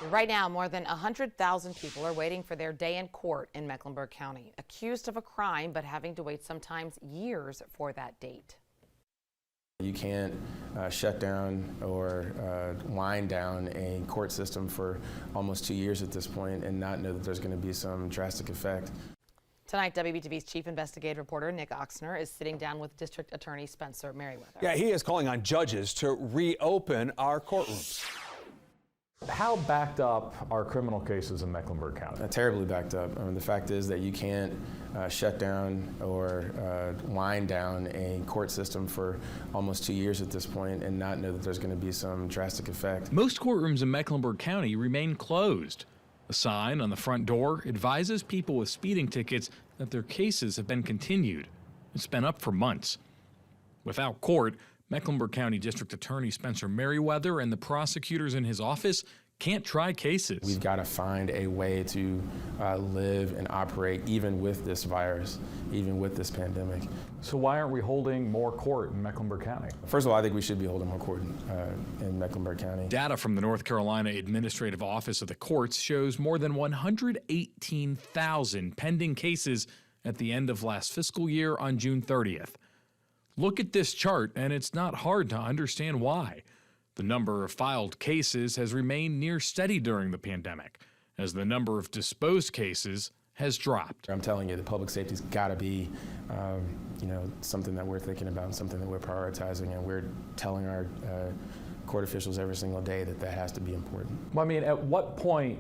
Right now, more than 100,000 people are waiting for their day in court in Mecklenburg County, accused of a crime but having to wait sometimes years for that date. You can't shut down or wind down a court system for almost 2 years at this point and not know that there's going to be some drastic effect. Tonight, WBTV's chief investigative reporter Nick Oxner is sitting down with District Attorney Spencer Merriweather. Yeah, he is calling on judges to reopen our courtrooms. How backed up are criminal cases in Mecklenburg County? Terribly backed up. The fact is that you can't shut down or wind down a court system for almost 2 years at this point and not know that there's going to be some drastic effect. Most courtrooms in Mecklenburg County remain closed. A sign on the front door advises people with speeding tickets that their cases have been continued. It's been up for months. Without court, Mecklenburg County District Attorney Spencer Merriweather and the prosecutors in his office can't try cases. We've got to find a way to live and operate even with this virus, even with this pandemic. So why aren't we holding more court in Mecklenburg County? First of all, I think we should be holding more court in Mecklenburg County. Data from the North Carolina Administrative Office of the Courts shows more than 118,000 pending cases at the end of last fiscal year on June 30th. Look at this chart, and it's not hard to understand why. The number of filed cases has remained near steady during the pandemic, as the number of disposed cases has dropped. I'm telling you, the public safety's got to be, something that we're thinking about and something that we're prioritizing, and we're telling our court officials every single day that that has to be important. Well, I mean, at what point,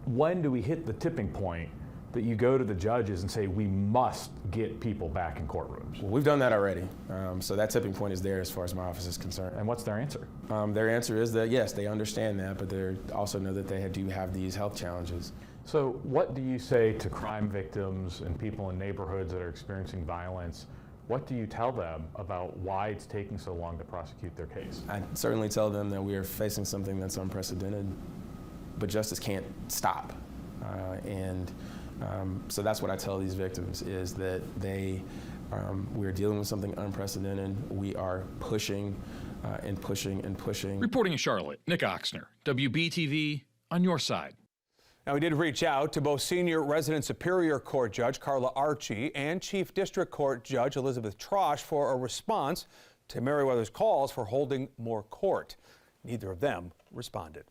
when do we hit the tipping point that you go to the judges and say, we must get people back in courtrooms? Well, we've done that already. So that tipping point is there as far as my office is concerned. And what's their answer? Their answer is that, yes, they understand that, but they also know that they do have these health challenges. So what do you say to crime victims and people in neighborhoods that are experiencing violence? What do you tell them about why it's taking so long to prosecute their case? I certainly tell them that we are facing something that's unprecedented, but justice can't stop. So that's what I tell these victims, is that we're dealing with something unprecedented. We are pushing and pushing and pushing. Reporting in Charlotte, Nick Oxner, WBTV, on your side. Now, we did reach out to both Senior Resident Superior Court Judge Carla Archie and Chief District Court Judge Elizabeth Trosh for a response to Merriweather's calls for holding more court. Neither of them responded.